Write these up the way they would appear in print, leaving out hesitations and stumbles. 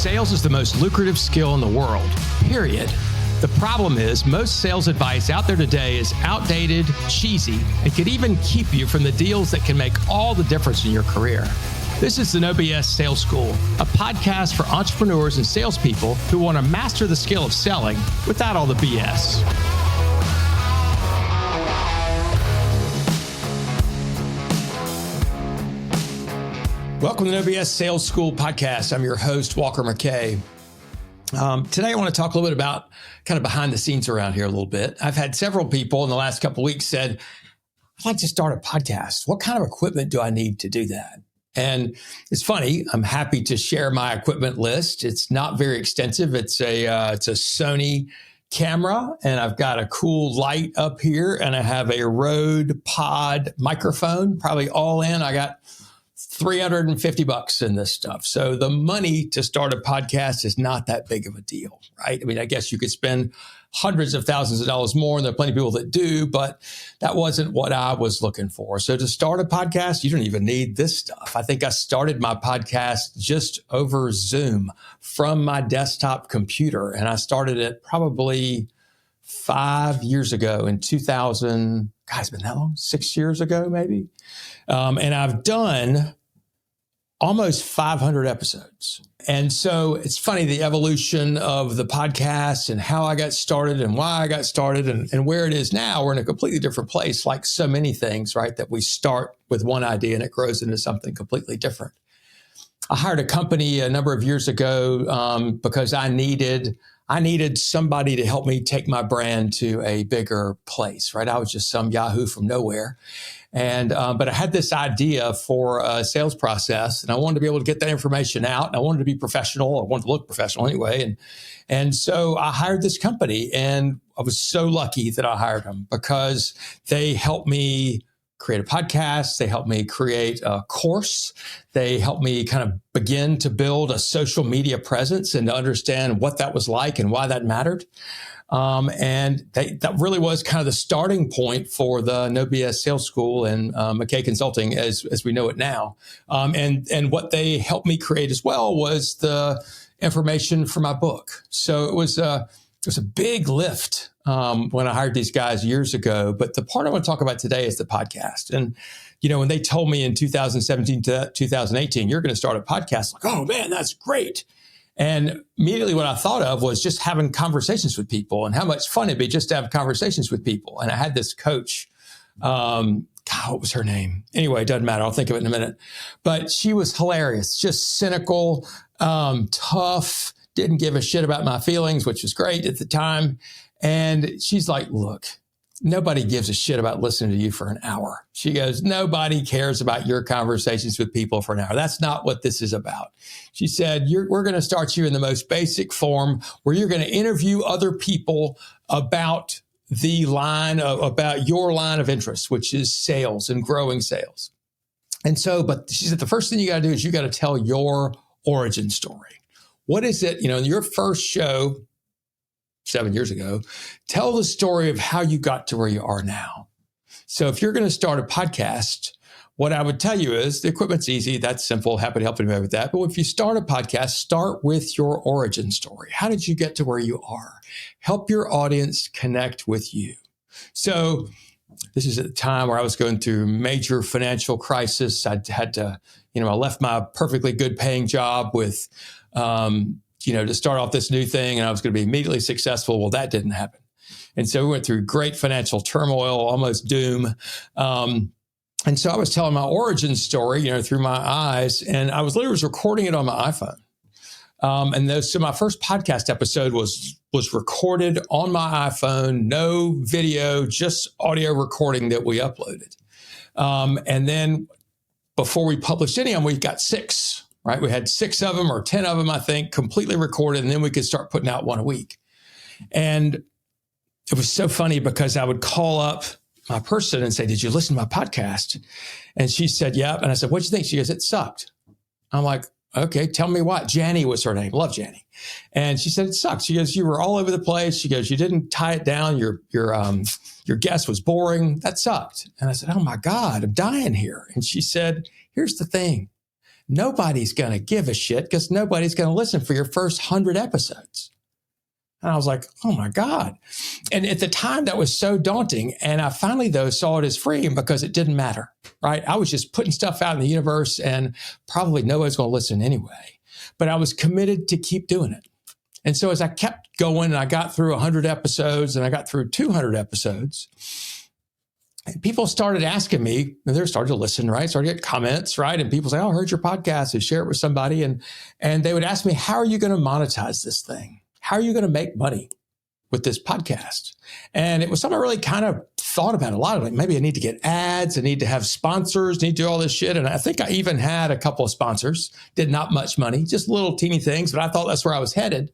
Sales is the most lucrative skill in the world, period. The problem is most sales advice out there today is outdated, cheesy, and could even keep you from the deals that can make all the difference in your career. This is the No BS Sales School, a podcast for entrepreneurs and salespeople who want to master the skill of selling without all the BS. Welcome to the No BS Sales School podcast. I'm your host, Walker McKay. Today, I want to talk a little bit about kind of behind the scenes around here a little bit. I've had several people in the last couple of weeks said, I'd like to start a podcast. What kind of equipment do I need to do that? And it's funny, I'm happy to share my equipment list. It's not very extensive. It's a Sony camera, and I've got a cool light up here, and I have a Rode Pod microphone, probably all in. I got $350 in this stuff. So the money to start a podcast is not that big of a deal, right? I mean, I guess you could spend hundreds of thousands of dollars more, and there are plenty of people that do, but that wasn't what I was looking for. So to start a podcast, you don't even need this stuff. I think I started my podcast just over Zoom from my desktop computer, and I started it probably 5 years ago in 2000. God, it's been that long? 6 years ago, maybe. And I've done almost 500 episodes. And so it's funny, the evolution of the podcast and how I got started and why I got started and where it is now. We're in a completely different place, like so many things, right? That we start with one idea and it grows into something completely different. I hired a company a number of years ago because I needed somebody to help me take my brand to a bigger place, right? I was just some Yahoo from nowhere. And, but I had this idea for a sales process, and I wanted to be able to get that information out, and I wanted to be professional. I wanted to look professional anyway. And so I hired this company, and I was so lucky that I hired them because they helped me create a podcast. They helped me create a course. They helped me kind of begin to build a social media presence and to understand what that was like and why that mattered. And that really was kind of the starting point for the No BS Sales School and McKay Consulting as we know it now. And what they helped me create as well was the information for my book. So it was a big lift when I hired these guys years ago. But the part I want to talk about today is the podcast. And, you know, when they told me in 2017 to 2018, you're going to start a podcast, like, oh, man, that's great. And immediately what I thought of was just having conversations with people and how much fun it'd be just to have conversations with people. And I had this coach, God, what was her name? Anyway, it doesn't matter. I'll think of it in a minute. But she was hilarious, just cynical, tough, didn't give a shit about my feelings, which was great at the time. And she's like, look, nobody gives a shit about listening to you for an hour. She goes, nobody cares about your conversations with people for an hour. That's not what this is about. She said, we're going to start you in the most basic form where you're going to interview other people about about your line of interest, which is sales and growing sales. And so, but she said, the first thing you got to do is you got to tell your origin story. What is it, in your first show 7 years ago, tell the story of how you got to where you are now. So if you're going to start a podcast, what I would tell you is the equipment's easy. That's simple. Happy to help you with that. But if you start a podcast, start with your origin story. How did you get to where you are? Help your audience connect with you. So this is at the time where I was going through major financial crisis. I had to, I left my perfectly good paying job with, to start off this new thing, and I was going to be immediately successful. Well, that didn't happen. And so we went through great financial turmoil, almost doom. And so I was telling my origin story, through my eyes, and I was literally recording it on my iPhone. So my first podcast episode was recorded on my iPhone, no video, just audio recording that we uploaded. And then before we published any of them, we got 6. Right? We had 6 of them or 10 of them, I think, completely recorded, and then we could start putting out one a week. And it was so funny because I would call up my person and say, did you listen to my podcast? And she said, yep. And I said, what'd you think? She goes, it sucked. I'm like, okay, tell me what. Janie was her name. Love Janie. And she said, it sucked. She goes, you were all over the place. She goes, you didn't tie it down. Your guest was boring. That sucked. And I said, oh my God, I'm dying here. And she said, here's the thing. nobody's going to give a shit because nobody's going to listen for your first 100 episodes. And I was like, oh my God. And at the time that was so daunting. And I finally though saw it as freeing because it didn't matter, right? I was just putting stuff out in the universe and probably nobody's going to listen anyway, but I was committed to keep doing it. And so as I kept going and I got through 100 episodes and I got through 200 episodes, and people started asking me, and they started to listen, right? Started to get comments, right? And people say, oh, I heard your podcast, and share it with somebody. And they would ask me, how are you going to monetize this thing? How are you going to make money with this podcast? And it was something I really kind of thought about a lot. Like maybe I need to get ads, I need to have sponsors, I need to do all this shit. And I think I even had a couple of sponsors, did not much money, just little teeny things, but I thought that's where I was headed.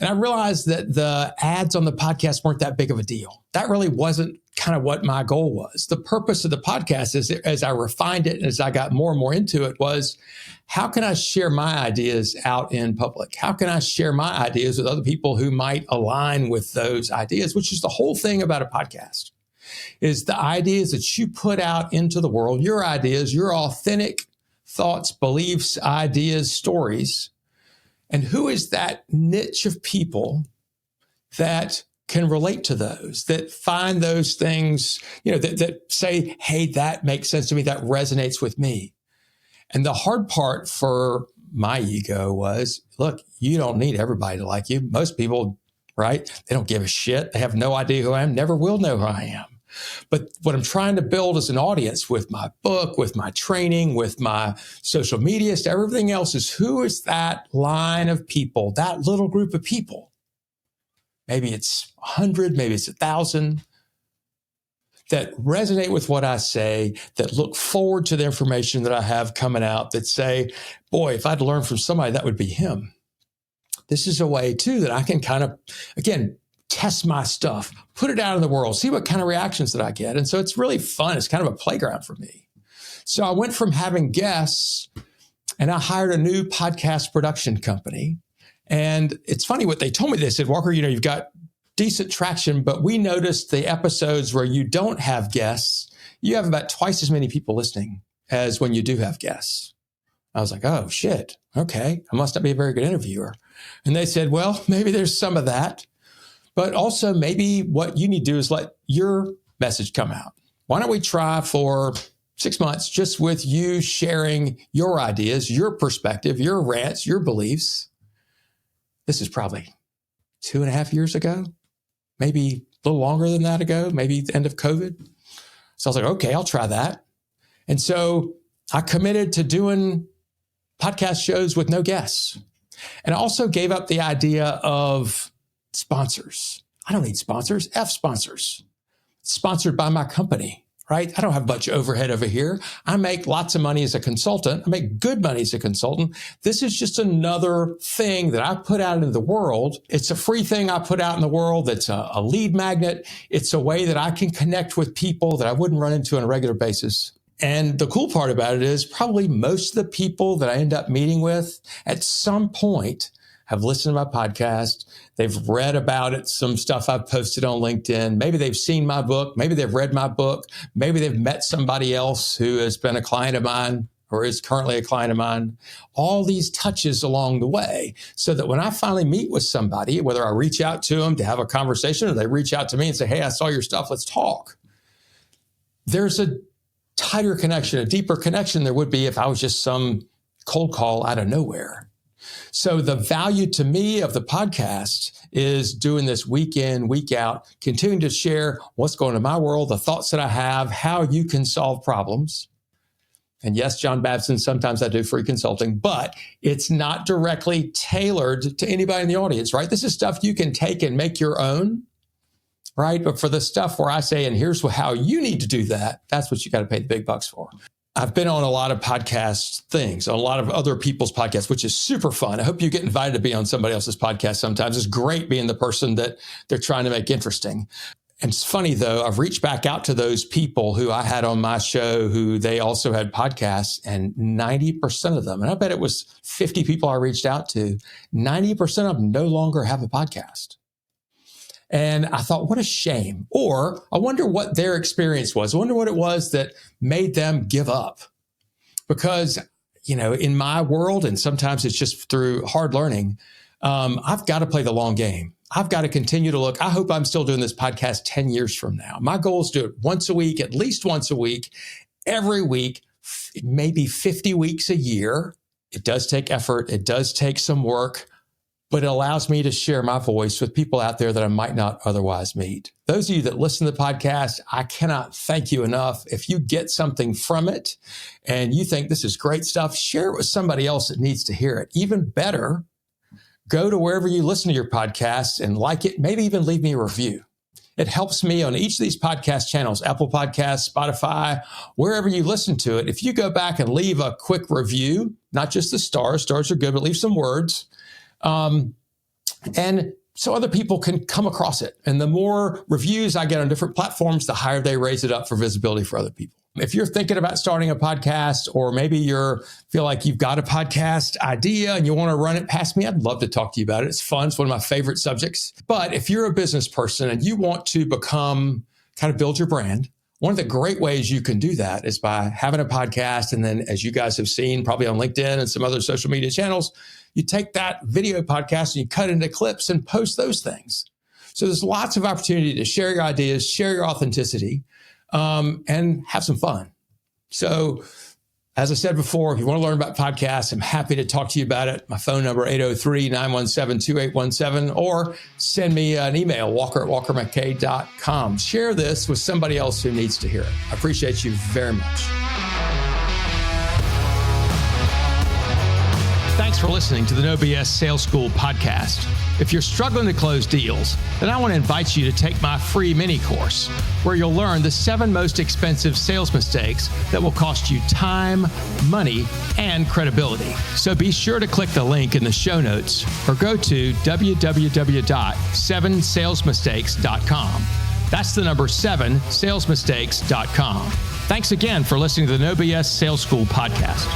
And I realized that the ads on the podcast weren't that big of a deal. That really wasn't kind of what my goal was. The purpose of the podcast is, as I refined it and as I got more and more into it, was how can I share my ideas out in public? How can I share my ideas with other people who might align with those ideas, which is the whole thing about a podcast, is the ideas that you put out into the world, your ideas, your authentic thoughts, beliefs, ideas, stories. And who is that niche of people that can relate to those, that find those things, that say, hey, that makes sense to me, that resonates with me. And the hard part for my ego was, look, you don't need everybody to like you. Most people, right? They don't give a shit. They have no idea who I am, never will know who I am. But what I'm trying to build is an audience with my book, with my training, with my social media, everything else is who is that line of people, that little group of people? Maybe it's 100, maybe it's 1,000 that resonate with what I say, that look forward to the information that I have coming out, that say, boy, if I'd learned from somebody, that would be him. This is a way too that I can kind of, again, test my stuff, put it out in the world, see what kind of reactions that I get. And so it's really fun. It's kind of a playground for me. So I went from having guests and I hired a new podcast production company. And it's funny what they told me. They said, Walker, you've got decent traction, but we noticed the episodes where you don't have guests, you have about twice as many people listening as when you do have guests. I was like, oh shit. Okay. I must not be a very good interviewer. And they said, well, maybe there's some of that. But also maybe what you need to do is let your message come out. Why don't we try for 6 months just with you sharing your ideas, your perspective, your rants, your beliefs. This is probably 2.5 years ago, maybe a little longer than that ago, maybe the end of COVID. So I was like, okay, I'll try that. And so I committed to doing podcast shows with no guests. And I also gave up the idea of sponsors. I don't need sponsors. F sponsors. Sponsored by my company, right? I don't have much overhead over here. I make lots of money as a consultant. I make good money as a consultant. This is just another thing that I put out into the world. It's a free thing I put out in the world. That's a lead magnet. It's a way that I can connect with people that I wouldn't run into on a regular basis. And the cool part about it is probably most of the people that I end up meeting with at some point have listened to my podcast. They've read about it, some stuff I've posted on LinkedIn. Maybe they've seen my book. Maybe they've read my book. Maybe they've met somebody else who has been a client of mine or is currently a client of mine. All these touches along the way so that when I finally meet with somebody, whether I reach out to them to have a conversation or they reach out to me and say, hey, I saw your stuff, let's talk. There's a tighter connection, a deeper connection there would be if I was just some cold call out of nowhere. So the value to me of the podcast is doing this week in, week out, continuing to share what's going on in my world, the thoughts that I have, how you can solve problems. And yes, John Babson, sometimes I do free consulting, but it's not directly tailored to anybody in the audience, right? This is stuff you can take and make your own, right? But for the stuff where I say, and here's how you need to do that, that's what you got to pay the big bucks for. I've been on a lot of podcast things, on a lot of other people's podcasts, which is super fun. I hope you get invited to be on somebody else's podcast sometimes. It's great being the person that they're trying to make interesting. And it's funny, though, I've reached back out to those people who I had on my show who they also had podcasts, and 90% of them, and I bet it was 50 people I reached out to, 90% of them no longer have a podcast. And I thought, what a shame. Or I wonder what their experience was. I wonder what it was that made them give up. Because, in my world, and sometimes it's just through hard learning, I've got to play the long game. I've got to continue to look. I hope I'm still doing this podcast 10 years from now. My goal is to do it once a week, at least once a week, every week, maybe 50 weeks a year. It does take effort. It does take some work, but it allows me to share my voice with people out there that I might not otherwise meet. Those of you that listen to the podcast, I cannot thank you enough. If you get something from it and you think this is great stuff, share it with somebody else that needs to hear it. Even better, go to wherever you listen to your podcasts and like it, maybe even leave me a review. It helps me on each of these podcast channels, Apple Podcasts, Spotify, wherever you listen to it. If you go back and leave a quick review, not just the stars are good, but leave some words. And so other people can come across it. And the more reviews I get on different platforms, the higher they raise it up for visibility for other people. If you're thinking about starting a podcast, or maybe feel like you've got a podcast idea and you want to run it past me, I'd love to talk to you about it. It's fun. It's one of my favorite subjects. But if you're a business person and you want to build your brand, one of the great ways you can do that is by having a podcast. And then, as you guys have seen, probably on LinkedIn and some other social media channels, you take that video podcast and you cut into clips and post those things. So there's lots of opportunity to share your ideas, share your authenticity, and have some fun. So, as I said before, if you want to learn about podcasts, I'm happy to talk to you about it. My phone number, 803-917-2817, or send me an email, walker@walkermckay.com. Share this with somebody else who needs to hear it. I appreciate you very much. Thanks for listening to the No BS Sales School podcast. If you're struggling to close deals, then I want to invite you to take my free mini course, where you'll learn the 7 most expensive sales mistakes that will cost you time, money, and credibility. So be sure to click the link in the show notes or go to www.7salesmistakes.com. That's the number 7salesmistakes.com. Thanks again for listening to the No BS Sales School podcast.